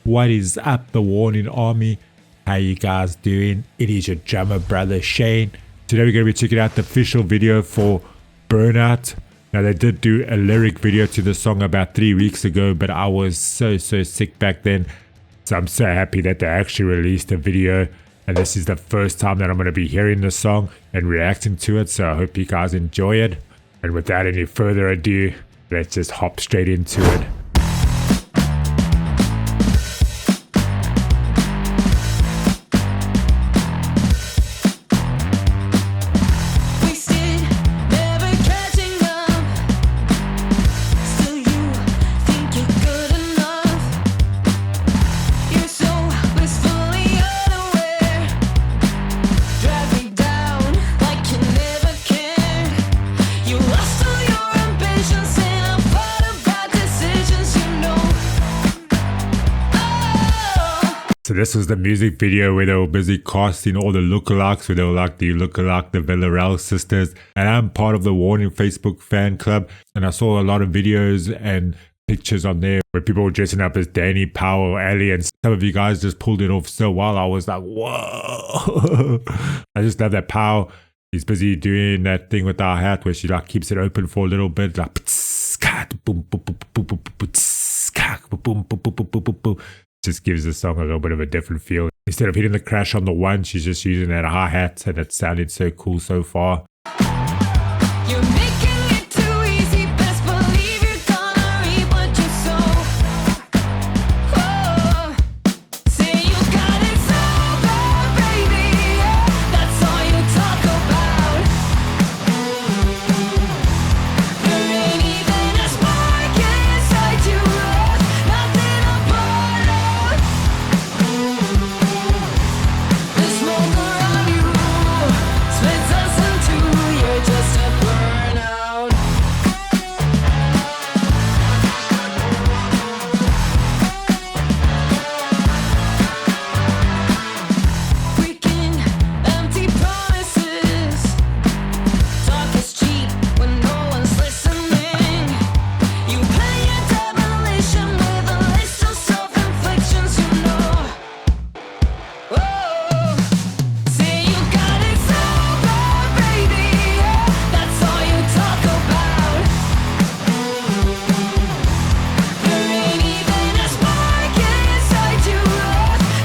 What is up, the Warning Army? How you guys doing? It is your drummer brother Shane. Today we're going to be checking out the official video for Burnout. Now they did do a lyric video to the song about 3 weeks ago, but I was so sick back then. So I'm so happy that they actually released a video. And this is the first time that I'm going to be hearing the song and reacting to it. So I hope you guys enjoy it. And without any further ado, let's just hop straight into it. So this was the music video where they were busy casting all the lookalikes, where they were like the lookalike, the Villarreal sisters. And I'm part of the Warning Facebook fan club. And I saw a lot of videos and pictures on there where people were dressing up as Danny, Powell, Ali, and some of you guys just pulled it off so well. I was like, whoa. I just love that Powell. He's busy doing that thing with our hat where she like keeps it open for a little bit. Like, just gives the song a little bit of a different feel. Instead of hitting the crash on the one, she's just using that hi-hat, and it sounded so cool so far. You're making it too easy, best believe you're gonna reap what you sow. Oh, say you got it so bad, baby, yeah, that's all you talk about. There ain't even a spark inside you, nothing apart of. The smoke around you splits us in two, you're just a burnout. Breaking empty promises, talk is cheap when no one's listening. You play your demolition with a list of self-inflictions, you know. Oh, say you got it so bad, baby, yeah, that's all you talk about. There ain't even a spark inside you,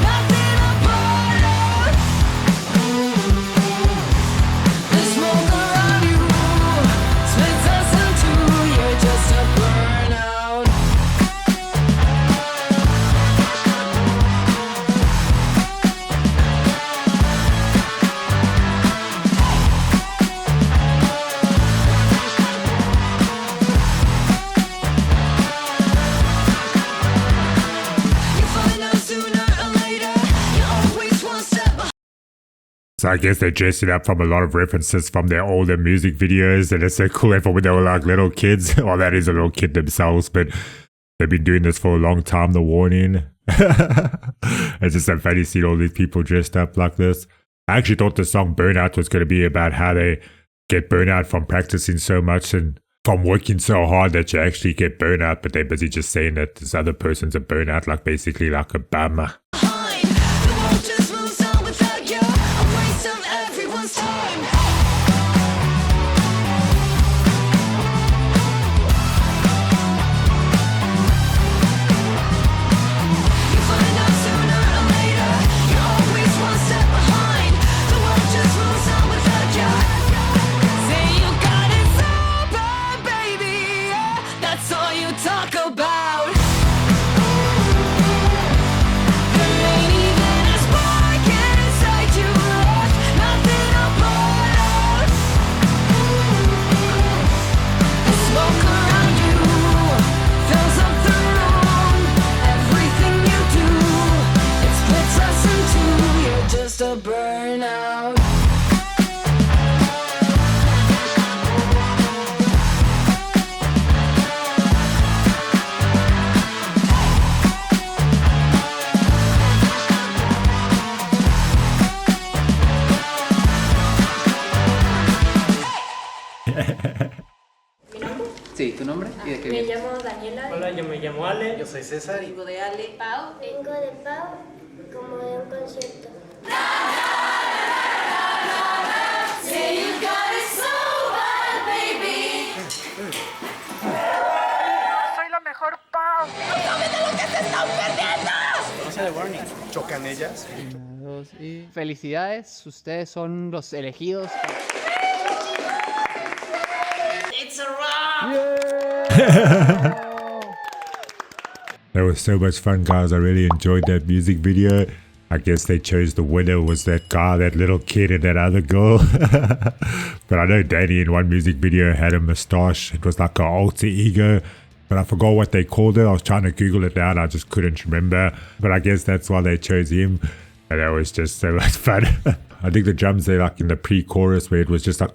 nothing apart of. The smoke around you splits us in two, you're just a burnout. You find out sooner or later, you're always one step behind. So I guess they dressed it up from a lot of references from their older music videos, and it's so cool that when they were like little kids. Well, that is a little kid themselves, but they've been doing this for a long time, the Warning. It's just so funny seeing all these people dressed up like this. I actually thought the song Burnout was going to be about how they get burnout from practicing so much and from working so hard that you actually get burnout, but they're busy just saying that this other person's a burnout, like basically like a bummer. The world just moves on without you, a waste of everyone's time. You find out sooner or later, you're always one step behind. The world just moves on without you. Say you got it so bad, baby, yeah, that's all you talk about. There ain't even a spark inside you, nothing apart of. nombre y de qué Me viene? llamo Daniela. Hola, yo me llamo Ale. Yo soy César y Vengo de Ale. Pau. Vengo de Pau, como de un concierto. Say you got it so bad, baby. chocan ellas. Una, dos, y... Felicidades, ustedes son los elegidos. That was so much fun, guys. I really enjoyed that music video. I guess they chose the winner was that guy, that little kid, and that other girl. But I know Danny in one music video had a moustache. It was like an alter ego. But I forgot what they called it. I was trying to Google it now and I just couldn't remember. But I guess that's why they chose him. And that was just so much fun. I think the drums there, like in the pre-chorus where it was just like...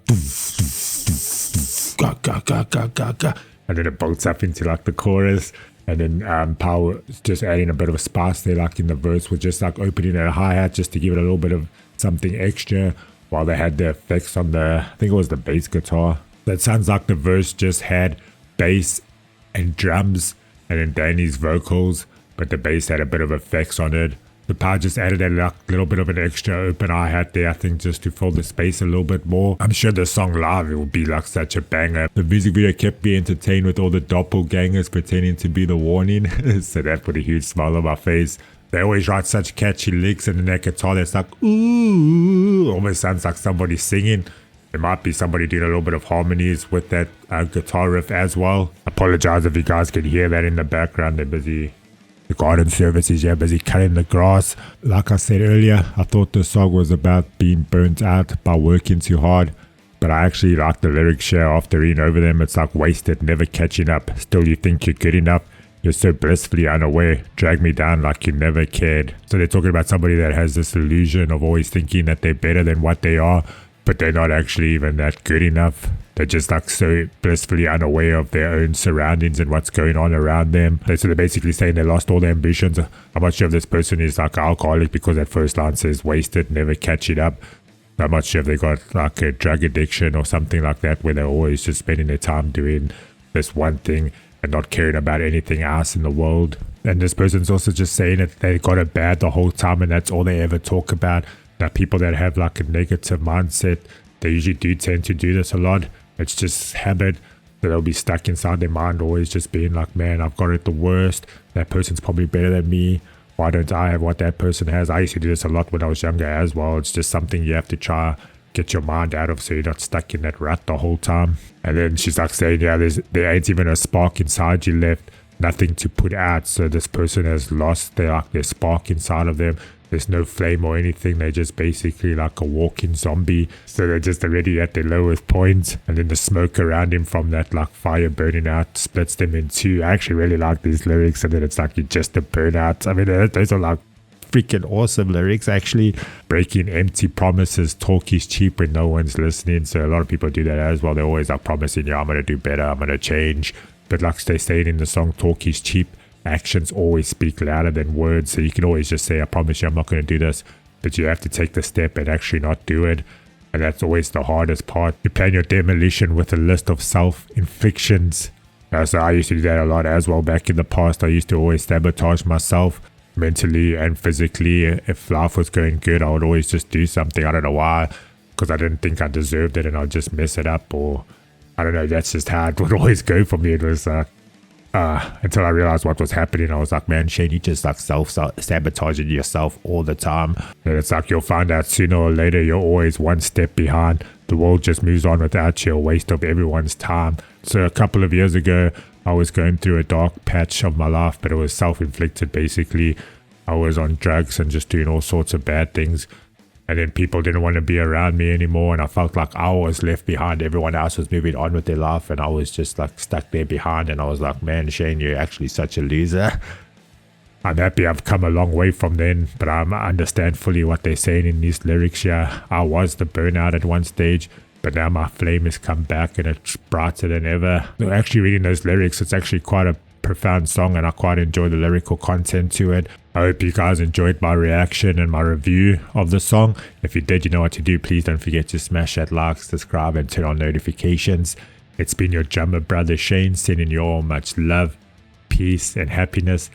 And then it bolts up into like the chorus. And then Power just adding a bit of a spice there, like in the verse, with just like opening a hi-hat just to give it a little bit of something extra, while they had the effects on the, I think it was the bass guitar. That sounds like the verse just had bass and drums and then Danny's vocals, but the bass had a bit of effects on it. The Power just added a little bit of an extra open hi-hat there, I think, just to fill the space a little bit more. I'm sure the song live, it would be like such a banger. The music video kept me entertained with all the doppelgangers pretending to be the warning. So that put a huge smile on my face. They always write such catchy licks, and then that guitar that's like, ooh, almost sounds like somebody singing. There might be somebody doing a little bit of harmonies with that guitar riff as well. Apologize if you guys can hear that in the background. They're busy. The garden service is busy cutting the grass. Like I said earlier, I thought the song was about being burnt out by working too hard. But I actually like the lyrics here after reading over them. It's like wasted, never catching up. Still you think you're good enough. You're so blissfully unaware. Drag me down like you never cared. So they're talking about somebody that has this illusion of always thinking that they're better than what they are. But they're not actually even that good enough. They're just like so blissfully unaware of their own surroundings and what's going on around them. So they're basically saying they lost all their ambitions. I'm not sure if this person is like an alcoholic, because that first line says wasted, never catch it up. I'm not sure if they got like a drug addiction or something like that, where they're always just spending their time doing this one thing and not caring about anything else in the world. And this person's also just saying that they got it bad the whole time and that's all they ever talk about. Now, people that have like a negative mindset, they usually do tend to do this a lot. It's just habit that they'll be stuck inside their mind, always just being like, man, I've got it the worst. That person's probably better than me. Why don't I have what that person has? I used to do this a lot when I was younger as well. It's just something you have to try get your mind out of so you're not stuck in that rut the whole time. And then she's like saying, yeah, there ain't even a spark inside you left, nothing to put out. So this person has lost their spark inside of them. There's no flame or anything. They're just basically like a walking zombie. So they're just already at their lowest point. And then the smoke around him from that like fire burning out splits them in two. I actually really like these lyrics. And then it's like you're just a burnout. I mean, those are like freaking awesome lyrics actually. Breaking empty promises. Talk is cheap when no one's listening. So a lot of people do that as well. They're always like promising, yeah, I'm going to do better. I'm going to change. But like they say in the song, talk is cheap. Actions always speak louder than words. So you can always just say, I promise you I'm not going to do this. But you have to take the step and actually not do it. And that's always the hardest part. You plan your demolition with a list of self-inflictions. So I used to do that a lot as well back in the past. I used to always sabotage myself mentally and physically. If life was going good, I would always just do something. I don't know why. Because I didn't think I deserved it and I'd just mess it up. Or I don't know. That's just how it would always go for me. It was until I realized what was happening. I was like, man, Shane, you just like self-sabotaging yourself all the time. And it's like you'll find out sooner or later you're always one step behind. The world just moves on without you, a waste of everyone's time. So a couple of years ago, I was going through a dark patch of my life, but it was self-inflicted basically. I was on drugs and just doing all sorts of bad things. And then people didn't want to be around me anymore. And I felt like I was left behind. Everyone else was moving on with their life. And I was just like stuck there behind. And I was like, man, Shane, you're actually such a loser. I'm happy I've come a long way from then. But I understand fully what they're saying in these lyrics here. I was the burnout at one stage. But now my flame has come back and it's brighter than ever. Actually reading those lyrics, it's actually quite a profound song and I quite enjoy the lyrical content to it. I hope you guys enjoyed my reaction and my review of the song. If you did, you know what to do. Please don't forget to smash that like, subscribe and turn on notifications. It's been your drummer brother Shane sending you all much love, peace, and happiness.